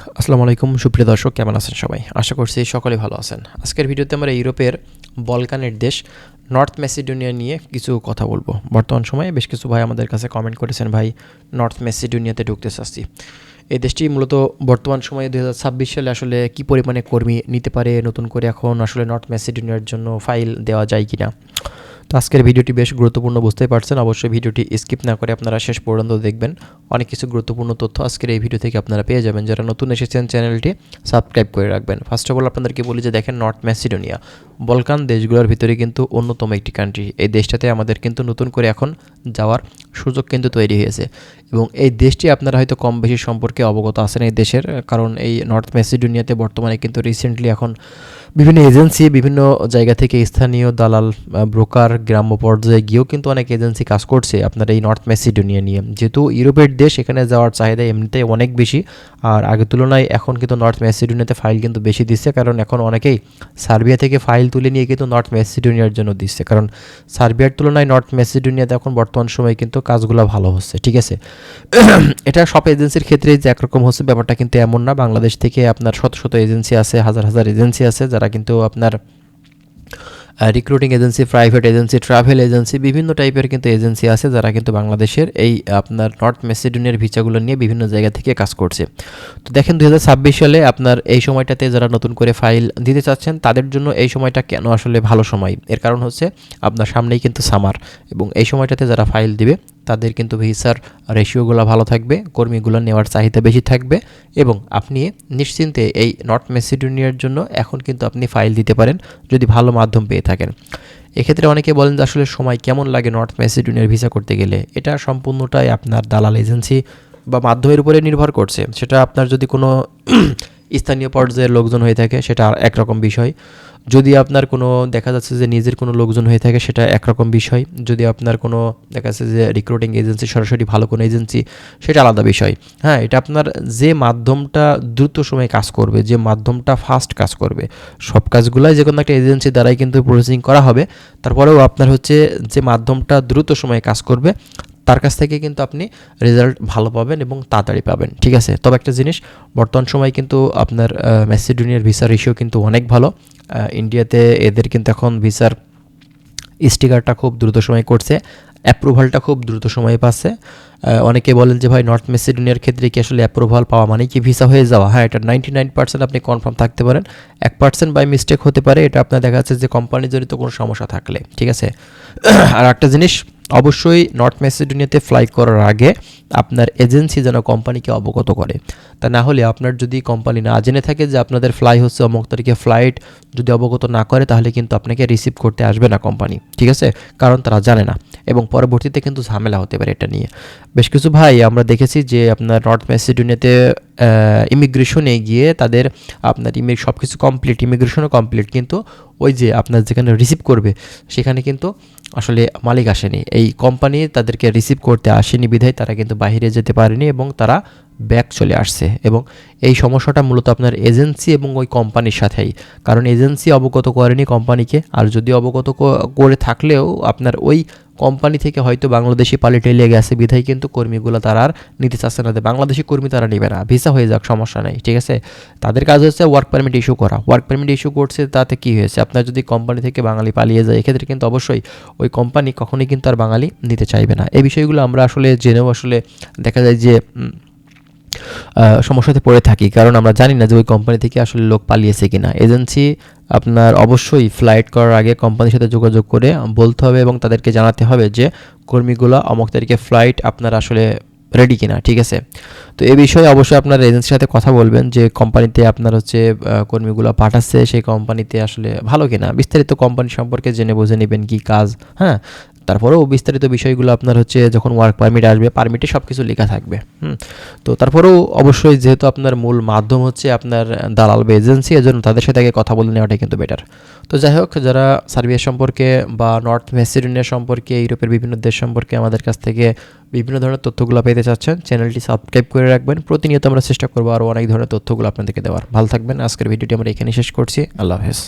আসসালামু আলাইকুম সুপ্রিয় দর্শক, কেমন আছেন সবাই? আশা করছি সকলে ভালো আছেন। আজকের ভিডিওতে আমরা ইউরোপের বলকানের দেশ নর্থ ম্যাসিডোনিয়া নিয়ে কিছু কথা বলবো। বর্তমান সময়ে বেশ কিছু ভাই আমাদের কাছে কমেন্ট করেছেন, ভাই নর্থ ম্যাসিডোনিয়াতে ঢুকতে চাচ্ছি। এই দেশটি মূলত বর্তমান সময়ে 2026 সালে আসলে কী পরিমাণে কর্মী নিতে পারে, নতুন করে এখন আসলে নর্থ ম্যাসিডোনিয়ার জন্য ফাইল দেওয়া যায় কিনা। তো আজকের ভিডিওটি বেশ গুরুত্বপূর্ণ, বুঝতেই পারছেন। অবশ্যই ভিডিওটি স্কিপ না করে আপনারা শেষ পর্যন্ত দেখবেন। অনেক কিছু গুরুত্বপূর্ণ তথ্য আজকের এই ভিডিও থেকে আপনারা পেয়ে যাবেন। যারা নতুন এসেছেন চ্যানেলটি সাবস্ক্রাইব করে রাখবেন। ফার্স্ট অফ অল আপনাদেরকে বলি যে দেখেন, নর্থ ম্যাসিডোনিয়া বলকান দেশগুলোর ভিতরে কিন্তু অন্যতম একটি কান্ট্রি। এই দেশটাতে আমাদের কিন্তু নতুন করে এখন যাওয়ার সুযোগ কিন্তু তৈরি হয়েছে এবং এই দেশটি আপনারা হয়তো কম বেশি সম্পর্কে অবগত আছেন এই দেশের, কারণ এই নর্থ ম্যাসিডোনিয়াতে বর্তমানে কিন্তু রিসেন্টলি এখন বিভিন্ন এজেন্সি, বিভিন্ন জায়গা থেকে স্থানীয় দালাল, ব্রোকার, গ্রাম্য পর্যায়ে গিয়েও কিন্তু অনেক এজেন্সি কাজ করছে আপনার এই নর্থ ম্যাসিডোনিয়া নিয়ে। যেহেতু ইউরোপের দেশ, এখানে যাওয়ার চাহিদা এমনিতেই অনেক বেশি, আর আগের তুলনায় এখন কিন্তু নর্থ ম্যাসিডোনিয়াতে ফাইল কিন্তু বেশি দিচ্ছে, কারণ এখন অনেকেই সার্বিয়া থেকে ফাইল তুলে নিয়ে কিন্তু নর্থ ম্যাসিডোনিয়ার জন্য দিচ্ছে, কারণ সার্বিয়ার তুলনায় নর্থ ম্যাসিডোনিয়াতে এখন বর্তমান সময়ে কিন্তু কাজগুলো ভালো হচ্ছে। ঠিক আছে, এটা সব এজেন্সির ক্ষেত্রে যে একরকম হচ্ছে ব্যাপারটা কিন্তু এমন না। বাংলাদেশ থেকে আপনার শত শত এজেন্সি আছে, হাজার হাজার এজেন্সি আছে, যারা কিন্তু আপনার recruiting agency, private agency, travel agency, বিভিন্ন টাইপের কিন্তু এজেন্সি আছে যারা কিন্তু বাংলাদেশের এই আপনার নর্থ ম্যাসিডোনিয়ার ভিসাগুলো নিয়ে বিভিন্ন জায়গা থেকে কাজ করছে। তো দেখেন 2026 সালে আপনার এই সময়টাতে যারা নতুন করে ফাইল দিতে চাচ্ছেন তাদের জন্য এই সময়টা কেন আসলে ভালো সময়, এর কারণ হচ্ছে আপনার সামনেই কিন্তু সামার, এবং এই সময়টাতে যারা ফাইল দিবে তাদের কিন্তু ভিসার রেশিওগুলো ভালো থাকবে, কর্মীগুলো নেওয়ার চাহিদা বেশি থাকবে, এবং আপনি নিশ্চিন্তে এই নর্থ ম্যাসিডোনিয়ার জন্য এখন কিন্তু আপনি ফাইল দিতে পারেন যদি ভালো মাধ্যম পেয়ে থাকেন। এক্ষেত্রে অনেকে বলেন যে আসলে সময় কেমন লাগে নর্থ ম্যাসিডোনিয়ার ভিসা করতে গেলে। এটা সম্পূর্ণটাই আপনার দালাল এজেন্সি বা মাধ্যমের উপরে নির্ভর করছে। সেটা আপনার যদি কোনো স্থানীয় পর্যায়ের লোকজন হয়ে থাকে সেটা একরকম বিষয়, যদি আপনার কোনো দেখা যাচ্ছে যে নিজের কোনো লোকজন হয়ে থাকে সেটা একরকম বিষয়, যদি আপনার কোনো দেখা যাচ্ছে যে রিক্রুটিং এজেন্সি, সরাসরি ভালো কোনো এজেন্সি, সেটা আলাদা বিষয়। হ্যাঁ, এটা আপনার যে মাধ্যমটা দ্রুত সময়ে কাজ করবে, যে মাধ্যমটা ফাস্ট কাজ করবে, সব কাজগুলাই যে কোনো একটা এজেন্সি দ্বারাই কিন্তু প্রসেসিং করা হবে। তারপরেও আপনার হচ্ছে যে মাধ্যমটা দ্রুত সময়ে কাজ করবে তার কাছ থেকে কিন্তু আপনি রেজাল্ট ভালো পাবেন এবং তাড়াতাড়ি পাবেন। ঠিক আছে, তবে একটা জিনিস, বর্তমান সময় কিন্তু আপনার ম্যাসিডোনিয়ার ভিসা রেশিও কিন্তু অনেক ভালো। ইন্ডিয়াতে এদের কিন্তু এখন ভিসার স্টিকারটা খুব দ্রুত সময় করছে, অ্যাপ্রুভালটা খুব দ্রুত সময়ে পাচ্ছে। অনেকে বলেন যে ভাই নর্থ ম্যাসিডোনিয়ার ক্ষেত্রে কি আসলে অ্যাপ্রুভাল পাওয়া মানে কি ভিসা হয়ে যাওয়া? হ্যাঁ, এটা 99% আপনি কনফার্ম থাকতে পারেন। 1% বাই মিস্টেক হতে পারে, এটা আপনার দেখা যাচ্ছে যে কোম্পানি জনিত কোনো সমস্যা থাকলে। ঠিক আছে, আর একটা জিনিস, অবশ্যই নর্থ ম্যাসিডোনিয়াতে ফ্লাই করার আগে আপনার এজেন্সি যেন কোম্পানিকে অবগত করে। তা না হলে আপনার যদি কোম্পানি না জেনে থাকে যে আপনাদের ফ্লাই হচ্ছে অমুক তারিখে, ফ্লাইট যদি অবগত না করে তাহলে কিন্তু আপনাকে রিসিভ করতে আসবে না কোম্পানি। ঠিক আছে, কারণ তারা জানে না, এবং পরবর্তীতে কিন্তু ঝামেলা হতে পারে এটা নিয়ে। বেশ কিছু ভাই আমরা দেখেছি যে আপনার নর্থ ম্যাসিডোনিয়াতে ইমিগ্রেশনে গিয়ে তাদের আপনার সব কিছু কমপ্লিট, ইমিগ্রেশনও কমপ্লিট, কিন্তু ওই যে আপনার যেখানে রিসিভ করবে সেখানে কিন্তু আসলে মালিক আসেনি, এই কোম্পানি তাদেরকে রিসিভ করতে আসেনি বিধায় তারা কিন্তু বাইরে যেতে পারেনি এবং তারা ব্যাক চলে আসছে। এবং এই সমস্যাটা মূলত আপনার এজেন্সি এবং ওই কোম্পানির সাথেই, কারণ এজেন্সি অবগত করেনি কোম্পানিকে, আর যদি অবগত করে থাকলেও আপনার ওই কোম্পানি থেকে হয়তো বাংলাদেশি পালিটে লেগে গেছে বিধায় কিন্তু কর্মীগুলো তারা আর নিতে চাচ্ছে না, বাংলাদেশি কর্মী তারা নেবে না, ভিসা হয়ে যাক সমস্যা নেই। ঠিক আছে, তাদের কাজ হচ্ছে ওয়ার্ক পারমিট ইস্যু করা। ওয়ার্ক পারমিট ইস্যু করছে, তাতে কী হয়েছে, আপনার যদি কোম্পানি থেকে বাঙালি পালিয়ে যায় এক্ষেত্রে কিন্তু অবশ্যই ওই কোম্পানি কখনোই কিন্তু আর বাঙালি নিতে চাইবে না। এই বিষয়গুলো আমরা আসলে জেনেও আসলে দেখা যায় যে সমস্যাতে পড়ে থাকি, কারণ আমরা জানি না যে ওই কোম্পানি থেকে আসলে লোক পালিয়েছে কিনা। এজেন্সি আপনার অবশ্যই ফ্লাইট করার আগে কোম্পানির সাথে যোগাযোগ করে বলতে হবে এবং তাদেরকে জানাতে হবে যে কর্মীগুলো অমুক তারিখে ফ্লাইট আপনার আসলে রেডি কিনা। ঠিক আছে, তো এই বিষয়ে অবশ্যই আপনার এজেন্সির সাথে কথা বলবেন যে কোম্পানিতে আপনার হচ্ছে কর্মীগুলো পাঠাচ্ছে সেই কোম্পানিতে আসলে ভালো কিনা, বিস্তারিত কোম্পানি সম্পর্কে জেনে বুঝে নেবেন কী কাজ। হ্যাঁ, তারপরেও বিস্তারিত বিষয়গুলো আপনার হচ্ছে যখন ওয়ার্ক পারমিট আসবে, পারমিটে সব কিছু লেখা থাকবে। তো তারপরেও অবশ্যই যেহেতু আপনার মূল মাধ্যম হচ্ছে আপনার দালাল বা এজেন্সি, এজন্য তাদের সাথে আগে কথা বলে নেওয়াটাই কিন্তু বেটার। তো যাই হোক, যারা সার্বিয়া সম্পর্কে বা নর্থ ম্যাসিডোনিয়া সম্পর্কে, ইউরোপের বিভিন্ন দেশ সম্পর্কে আমাদের কাছ থেকে বিভিন্ন ধরনের তথ্যগুলো পেতে চাচ্ছেন, চ্যানেলটি সাবস্ক্রাইব করে রাখবেন। প্রতিনিয়ত আমরা চেষ্টা করবো আরও অনেক ধরনের তথ্যগুলো আপনাদেরকে দেওয়ার। ভালো থাকবেন। আজকের ভিডিওটি আমরা এখানে শেষ করছি। আল্লাহ হাফেজ।